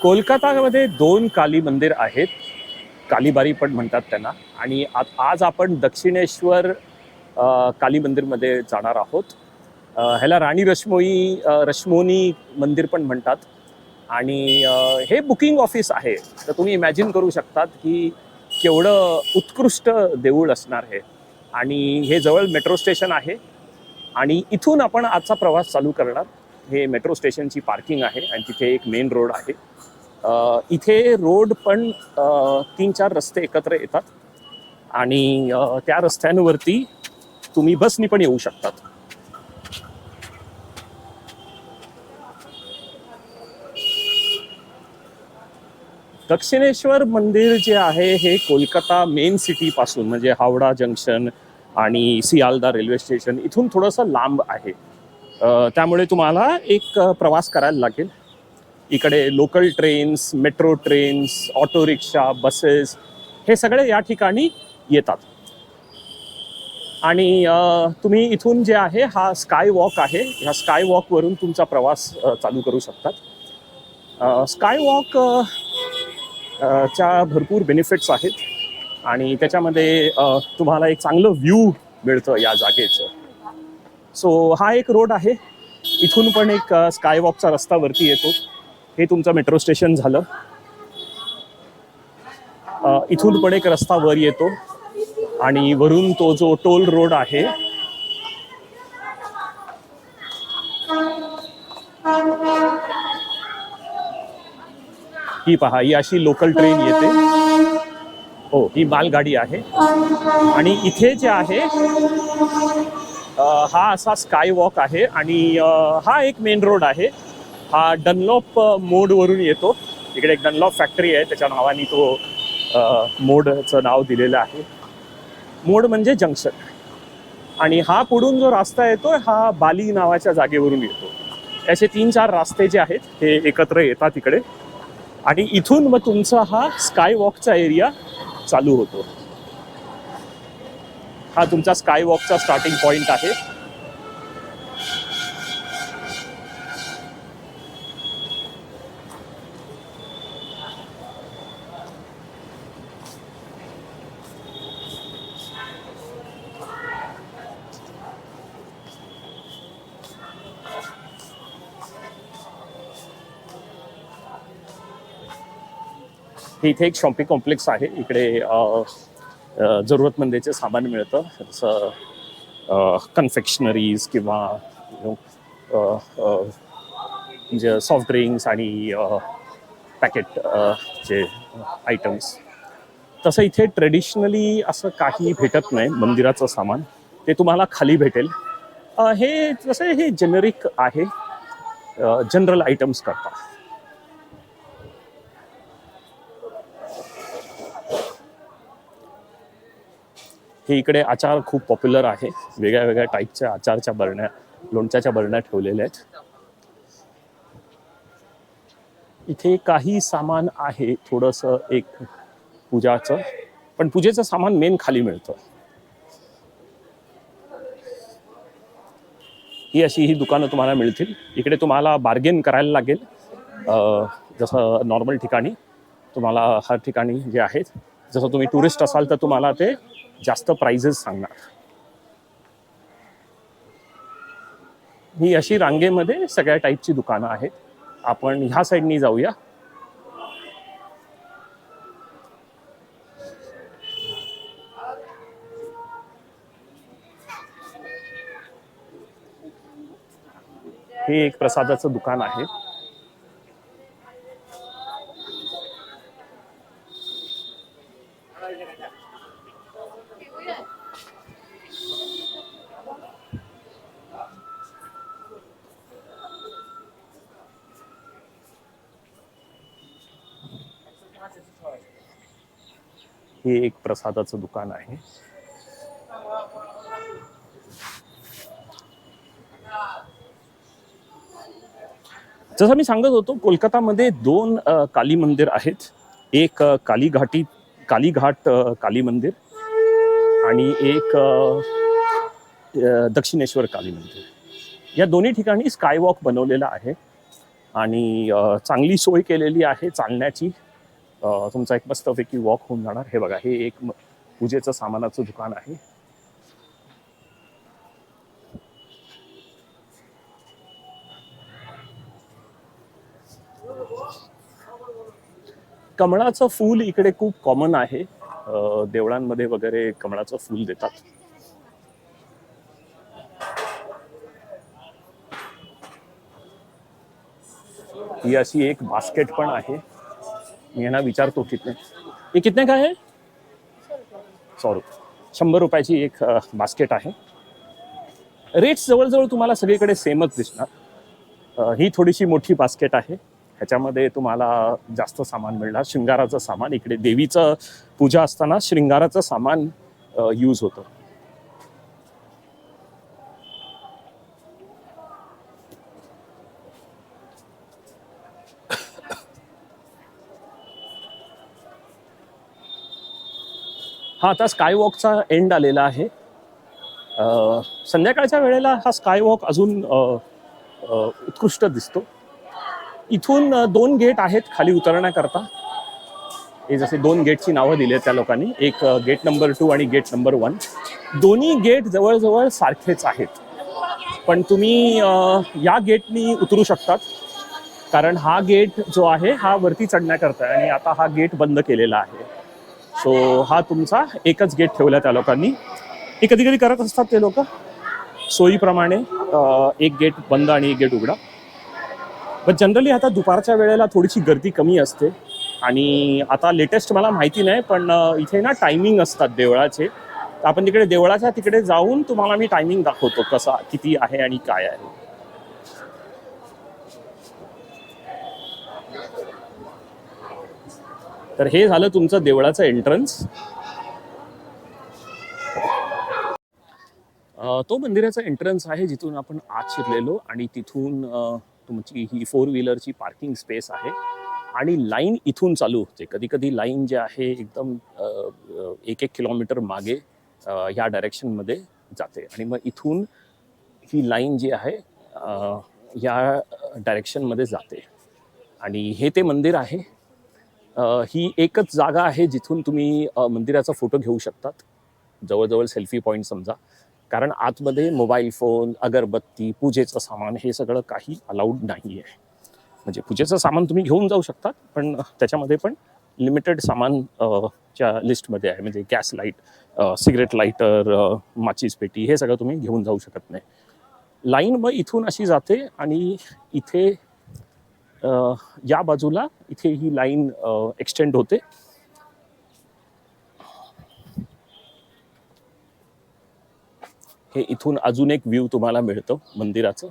कोलकातामध्ये दोन काली मंदिर आहेत. कालीबारी पण म्हणतात त्यांना. आणि आज आपण दक्षिणेश्वर काली मंदिरमध्ये जाणार आहोत. ह्याला राणी रश्मोनी मंदिर पण म्हणतात. आणि हे बुकिंग ऑफिस आहे. तर तुम्ही इमॅजिन करू शकतात की केवढं उत्कृष्ट देऊळ असणार हे. आणि हे जवळ मेट्रो स्टेशन आहे आणि इथून आपण आजचा प्रवास चालू करणार. हे मेट्रो स्टेशनची पार्किंग आहे आणि तिथे एक मेन रोड आहे. इथे रोड पण 3-4 रस्ते एकत्र येतात आणि त्या रस्त्यांवरती तुम्ही बसनी पण येऊ शकतात. दक्षिणेश्वर मंदिर जे आहे हे कोलकाता मेन सिटी पासून म्हणजे हावडा जंक्शन आणि सियालदा रेल्वे स्टेशन इथून थोडंसं लांब आहे. त्यामुळे तुम्हाला एक प्रवास करायला लागेल. इकडे local trains, metro trains, auto rickshaw, buses हे सगळे या ठिकाणी येतात. आणि तुम्ही इथून जे आहे हा स्काय वॉक आहे. ह्या स्काय वॉकवरून तुमचा प्रवास चालू करू शकतात. स्काय वॉक च्या भरपूर बेनिफिट्स आहेत आणि त्याच्यामध्ये तुम्हाला एक चांगलं व्ह्यू मिळतं या जागेचं. सो हा एक रोड आहे. इथून पण एक स्काय वॉकचा रस्ता वरती येतो. हे तुमचं मेट्रो स्टेशन झालं. इथून पण एक रस्ता वर येतो आणि वरून तो जो टोल रोड आहे ही पहा, ही अशी लोकल ट्रेन येते. हो, ही मालगाडी आहे. आणि इथे जे आहे हा असा स्काय वॉक आहे आणि हा एक मेन रोड आहे. हा डनलॉप मोडवरून येतो. इकडे एक डनलॉप फॅक्टरी आहे, त्याच्या नावाने तो मोडचं नाव दिलेलं आहे. मोड म्हणजे जंक्शन. आणि हा पुढून जो रस्ता येतो हा बाली नावाच्या जागेवरून येतो. असे 3-4 रस्ते जे आहेत हे एकत्र येतात इकडे आणि इथून मग तुमचा हा स्काय वॉकचा एरिया चालू होतो. हा तुमचा स्काय वॉकचा स्टार्टिंग पॉइंट आहे. इथे एक शॉपिंग कॉम्प्लेक्स आहे. इकडे जरूरतमंदीचे सामान मिळतं, जसं कन्फेक्शनरीज किंवा म्हणजे सॉफ्ट ड्रिंक्स आणि पॅकेट चे आयटम्स. तसं इथे ट्रेडिशनली असं काही भेटत नाही. मंदिराचं सामान ते तुम्हाला खाली भेटेल. हे जसं हे जेनेरिक आहे, जनरल आयटम्स करता. हे इकडे आचार खूप पॉप्युलर आहे. वेगळ्या वेगळ्या टाईपच्या आचारच्या बरण्या, लोणच्याच्या बरण्या ठेवलेल्या आहेत. इथे काही सामान आहे थोडंसं एक पूजाचं, पण पूजेचं सामान मेन खाली मिळतं. ही दुकानं तुम्हाला मिळतील. इकडे तुम्हाला बार्गेन करायला लागेल. जसं नॉर्मल ठिकाणी तुम्हाला हर ठिकाणी जे आहेत, जसं तुम्ही टुरिस्ट असाल तर तुम्हाला ते जास्त प्राइजेस सांगणार. ही अशी रांगेमध्ये सगळ्या टाईपची दुकानं आहेत. आपण ह्या साईडनी जाऊया. हे एक प्रसादाचं दुकान आहे. हे एक प्रसादाचं दुकान आहे. जसं मी सांगत होतो, कोलकातामध्ये 2 काली मंदिर आहेत. एक कालीघाट काली मंदिर आणि एक दक्षिणेश्वर काली मंदिर. या दोन्ही ठिकाणी स्काय वॉक बनवलेला आहे आणि चांगली सोय केलेली आहे चालण्याची. तुमचा एक मस्तपैकी वॉक होऊन जाणार. हे बघा, हे एक पूजेचं सामानाचं दुकान आहे. कमळाचं फूल इकडे खूप कॉमन आहे. देवळांमध्ये वगैरे कमळाचं फूल देतात. ही अशी एक बास्केट पण आहे. मी यांना विचारतो कितने, हे कितने का आहे? 100 रुपये. 100 रुपयाची एक बास्केट आहे. रेट्स जवळजवळ तुम्हाला सगळीकडे सेमच दिसणार. ही थोडीशी मोठी बास्केट आहे. ह्याच्यामध्ये तुम्हाला जास्त सामान मिळणार. शृंगाराचं सामान, इकडे देवीचं पूजा असताना शृंगाराचं सामान यूज होतं. हा आता स्कायवॉकचा एंड आलेला आहे. संध्याकाळच्या वेळेला हा स्कायवॉक अजून उत्कृष्ट दिसतो. इथून 2 गेट आहेत खाली उतरण्याकरता. हे जसे 2 गेटची नावं दिली आहेत त्या लोकांनी, एक गेट नंबर 2 आणि गेट नंबर 1. दोन्ही गेट जवळजवळ सारखेच आहेत, पण तुम्ही या गेटनी उतरू शकतात, कारण हा गेट जो आहे हा वरती चढण्याकरता आहे आणि आता हा गेट बंद केलेला आहे. सो हा तुमचा एकच गेट ठेवला त्या लोकांनी. हे कधी कधी करत असतात ते लोक सोयीप्रमाणे, एक गेट बंद आणि एक गेट उघडा. पण जनरली आता दुपारच्या वेळेला थोडीशी गर्दी कमी असते. आणि आता लेटेस्ट मला माहिती नाही, पण इथे ना टायमिंग असतात देवळाचे. आपण तिकडे देवळाच्या तिकडे जाऊन तुम्हाला मी टायमिंग दाखवतो कसा किती आहे आणि काय आहे. तर हे झालं तुमचं देवळाचं एंट्रन्स. तो मंदिराचा एंट्रन्स आहे जिथून आपण आत शिरलेलो, आणि तिथून तुमची ही 4 व्हीलरची पार्किंग स्पेस आहे. आणि लाईन इथून चालू होते. कधी कधी लाईन जे आहे एकदम 1-1 किलोमीटर मागे ह्या डायरेक्शनमध्ये जाते, आणि मग इथून ही लाईन जी आहे या डायरेक्शनमध्ये जाते. आणि हे ते मंदिर आहे. ही एकच जागा आहे जिथून तुम्ही मंदिराचा फोटो घेऊ शकतात, जवळजवळ सेल्फी पॉईंट समजा. कारण आतमध्ये मोबाईल फोन, अगरबत्ती, पूजेचं सामान हे सगळं काही अलाउड नाही आहे. म्हणजे पूजेचं सामान तुम्ही घेऊन जाऊ शकता, पण त्याच्यामध्ये पण लिमिटेड सामान च्या लिस्टमध्ये आहे. म्हणजे गॅस लाईट, सिगरेट लायटर, माचीस पेटी हे सगळं तुम्ही घेऊन जाऊ शकत नाही. लाईन मग इथून अशी जाते आणि इथे या बाजूला इथे ही लाईन एक्सटेंड होते. हे इथून अजून एक व्ह्यू तुम्हाला मिळतं मंदिराचं.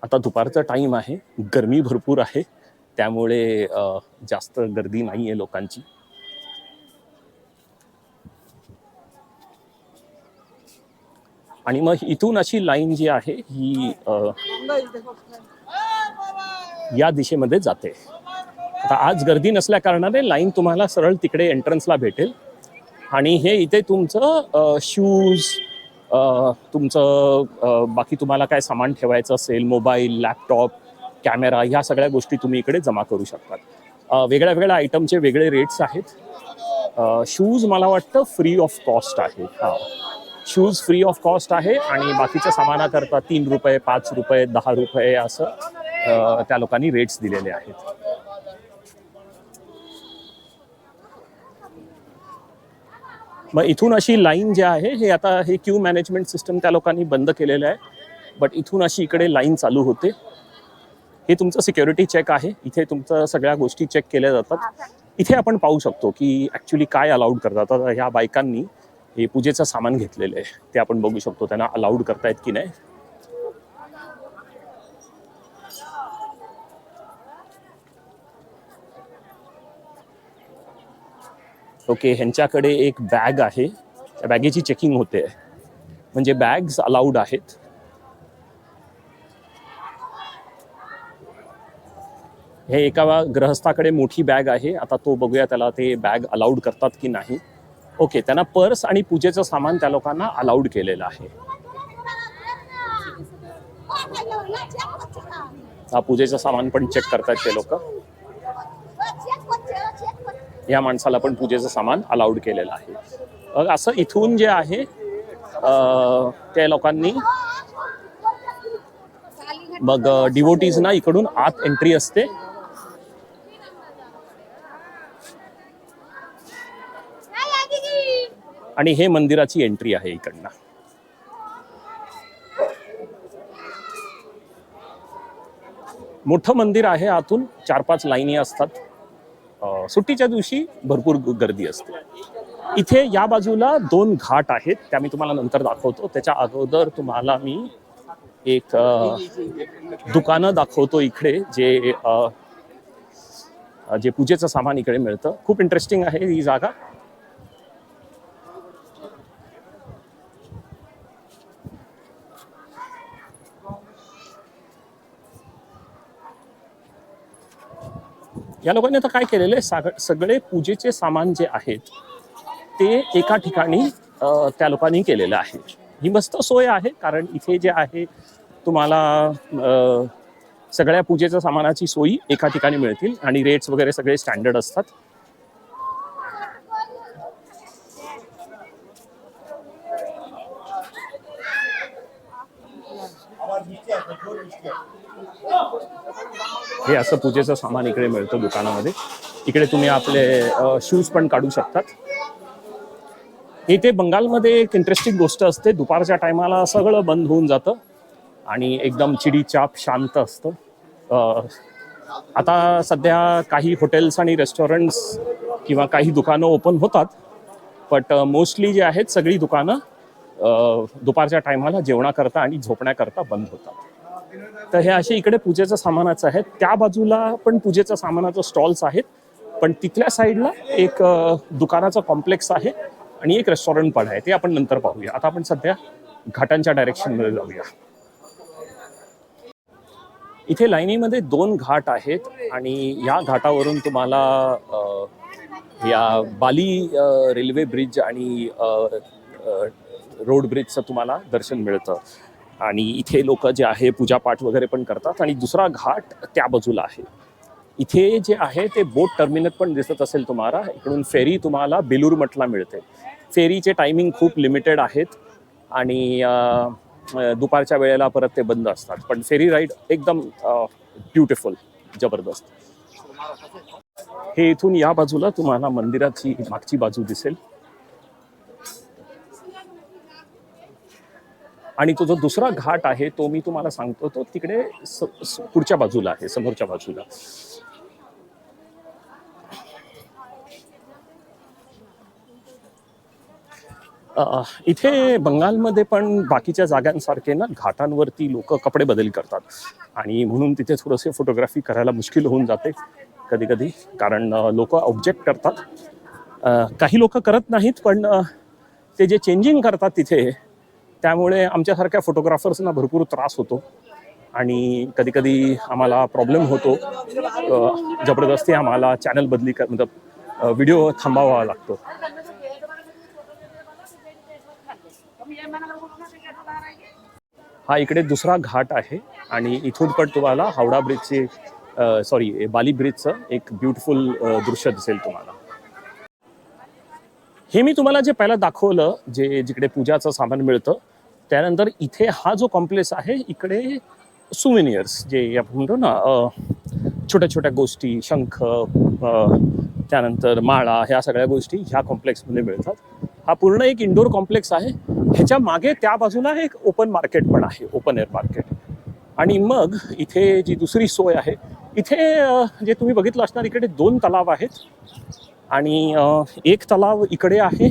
आता दुपारचा टाइम आहे, गरमी भरपूर आहे, त्यामुळे जास्त गर्दी नाही आहे लोकांची. आणि मग इथून अशी लाईन जी आहे ही या दिशेमध्ये जाते. आता आज गर्दी नसल्या कारणाने लाईन तुम्हाला सरळ तिकडे एंट्रन्सला भेटेल. आणि हे इथे तुमचं शूज, तुमचं बाकी तुम्हाला काय सामान ठेवायचं असेल, मोबाईल, लॅपटॉप, कॅमेरा, ह्या सगळ्या गोष्टी तुम्ही इकडे जमा करू शकतात. वेगळ्या वेगळ्या आयटमचे वेगळे रेट्स आहेत. शूज मला वाटतं फ्री ऑफ कॉस्ट आहे. हां, शूज फ्री ऑफ कॉस्ट आहे. आणि बाकीच्या सामानाकरता 3 रुपये, 5 रुपये, 10 रुपये असं त्या लोकांनी रेट्स दिलेले आहेत. मग इथून अशी लाईन जी आहे, हे आता हे क्यू मॅनेजमेंट सिस्टम त्या लोकांनी बंद केलेलं आहे, बट इथून अशी इकडे लाईन चालू होते. हे तुमचं सिक्युरिटी चेक आहे. इथे तुमचं सगळ्या गोष्टी चेक केल्या जातात. इथे आपण पाहू शकतो की ॲक्च्युली काय अलाउड करतात. आता ह्या बायकांनी हे पूजेचं सामान घेतलेलं आहे, ते आपण बघू शकतो त्यांना अलाउड करतायत की नाही. ओके, ह्यांच्याकडे एक बॅग आहे, त्या बॅगेची चेकिंग होते, म्हणजे बॅग्स अलाउड आहेत. हे एका ग्रहस्थाकडे मोठी बॅग आहे. आता तो बघूया त्याला ते बॅग अलाउड करतात की नाही. ओके, त्यांना पर्स आणि पूजेचं सामान त्या लोकांना अलाउड केलेलं आहे. हा पूजेचं सामान पण चेक करतात ते लोक. या माणसाला पण पूजेचं सामान अलाउड केलेलं आहे. असं इथून जे आहे त्या लोकांनी मग डिवोटीजना इकडून आत एंट्री असते. आणि हे मंदिराची एंट्री आहे इकडनं. मोठं मंदिर आहे. आतून 4-5 लाईनी असतात. सुट्टीच्या दिवशी भरपूर गर्दी असते. इथे या बाजूला 2 घाट आहेत, त्या मी तुम्हाला नंतर दाखवतो. त्याच्या अगोदर तुम्हाला मी एक दुकानं दाखवतो इकडे, जे पूजेचं सामान इकडे मिळतं. खूप इंटरेस्टिंग आहे ही जागा. या लोकांनी आता काय केलेलं आहे, सगळे पूजेचे सामान जे आहेत ते एका ठिकाणी त्या लोकांनी केलेलं आहे. ही मस्त सोय आहे, कारण इथे जे आहे तुम्हाला सगळ्या पूजेच्या सामानाची सोयी एका ठिकाणी मिळतील आणि रेट्स वगैरे सगळे स्टँडर्ड असतात. हे असं पूजेचं सामान इकडे मिळतं दुकानामध्ये. इकडे तुम्ही आपले शूज पण काढू शकतात. इथे बंगालमध्ये एक इंटरेस्टिंग गोष्ट असते, दुपारच्या टायमाला सगळं बंद होऊन जातं आणि एकदम चिडीचाप शांत असतं. आता सध्या काही हॉटेल्स आणि रेस्टॉरंट्स किंवा काही दुकानं ओपन होतात, बट मोस्टली जे आहेत सगळी दुकानं दुपारच्या टायमाला जेवणाकरता आणि झोपण्याकरता बंद होतात. तर हे असे इकडे पूजेचं सामानाचं आहे. त्या बाजूला पण पूजेचं सामानाचं स्टॉल्स आहेत, पण तिथल्या साईडला एक दुकानाचं कॉम्प्लेक्स आहे आणि एक रेस्टॉरंट पण आहे. ते आपण नंतर पाहूया. आता आपण सध्या घाटांच्या डायरेक्शनमध्ये जाऊया. इथे लाईनीमध्ये 2 घाट आहेत आणि या घाटावरून तुम्हाला या बाली रेल्वे ब्रिज आणि रोड ब्रिजचं तुम्हाला दर्शन मिळतं. आणि इथे लोक जे आहे पूजापाठ वगैरे पण करतात. आणि दुसरा घाट त्या बाजूला आहे. इथे जे आहे ते बोट टर्मिनल पण दिसत असेल तुम्हाला. इकडून फेरी तुम्हाला बेलूर मठला मिळते. फेरीचे टायमिंग खूप लिमिटेड आहेत आणि दुपारच्या वेळेला परत ते बंद असतात. पण फेरी राईड एकदम ब्युटिफुल, जबरदस्त. हे इथून या बाजूला तुम्हाला मंदिराची मागची बाजू दिसेल. आणि तो जो दुसरा घाट आहे तो मी तुम्हाला सांगतो, तो तिकडे पुढच्या बाजूला आहे, समोरच्या बाजूला. इथे बंगालमध्ये पण बाकीच्या जागांसारखे ना घाटांवरती लोक कपडे बदल करतात आणि म्हणून तिथे थोडंसे फोटोग्राफी करायला मुश्किल होऊन जाते कधी कधी, कारण लोक ऑब्जेक्ट करतात. काही लोक करत नाहीत, पण ते जे चेंजिंग करतात तिथे, त्यामुळे आमच्यासारख्या फोटोग्राफर्सना भरपूर त्रास होतो आणि कधी कधी आम्हाला प्रॉब्लेम होतो. जबरदस्ती आम्हाला चॅनल बदली मतलब व्हिडिओ थांबावा लागतो. हा इकडे दुसरा घाट आहे आणि इथून पण तुम्हाला हावडा ब्रिजचे बाली ब्रिजचं एक ब्युटिफुल दृश्य दिसेल तुम्हाला. हे मी तुम्हाला जे पहिला दाखवलं, जिकडे पूजाचं सामान मिळतं, त्यानंतर इथे हा जो कॉम्प्लेक्स आहे, इकडे सुवेनियर्स जे आपण म्हणतो ना, छोट्या छोट्या गोष्टी, शंख, त्यानंतर माळा, ह्या सगळ्या गोष्टी ह्या कॉम्प्लेक्समध्ये मिळतात. हा पूर्ण एक इंडोर कॉम्प्लेक्स आहे. ह्याच्या मागे त्या बाजूला एक ओपन मार्केट पण आहे, ओपन एअर मार्केट. आणि मग इथे जी दुसरी सोय आहे, इथे जे तुम्ही बघितलं असणार, इकडे 2 तलाव आहेत आणि एक तलाव इकडे आहे.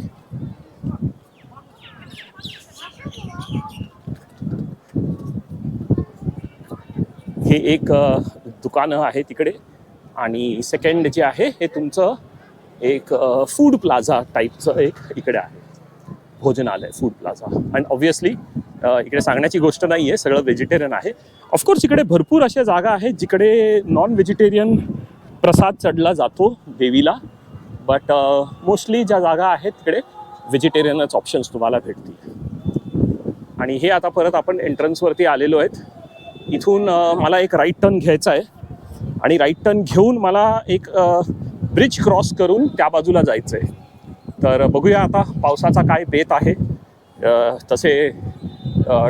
हे एक दुकानं आहे तिकडे आणि सेकंड जे आहे हे तुमचं एक फूड प्लाझा टाईपचं एक इकडे आहे, भोजनालय, फूड प्लाझा. आणि ऑब्व्हियसली इकडे सांगण्याची गोष्ट नाही आहे, सगळं व्हेजिटेरियन आहे. ऑफकोर्स इकडे भरपूर अशा जागा आहेत जिकडे नॉन व्हेजिटेरियन प्रसाद चढला जातो देवीला, बट मोस्टली ज्या जागा आहेत तिकडे व्हेजिटेरियनच ऑप्शन्स तुम्हाला भेटतील. आणि हे आता परत आपण एंट्रन्सवरती आलेलो आहेत. इथून मला एक राईट टर्न घ्यायचा आहे आणि राईट टर्न घेऊन मला एक ब्रिज क्रॉस करून त्या बाजूला जायचं आहे. तर बघूया आता पावसाचा काय बेत आहे. तसे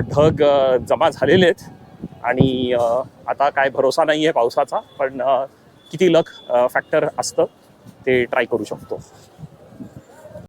ढग जमा झालेले आहेत आणि आता काय भरोसा नाही आहे पावसाचा, पण किती लक फॅक्टर असतं ते ट्राय करू शकतो.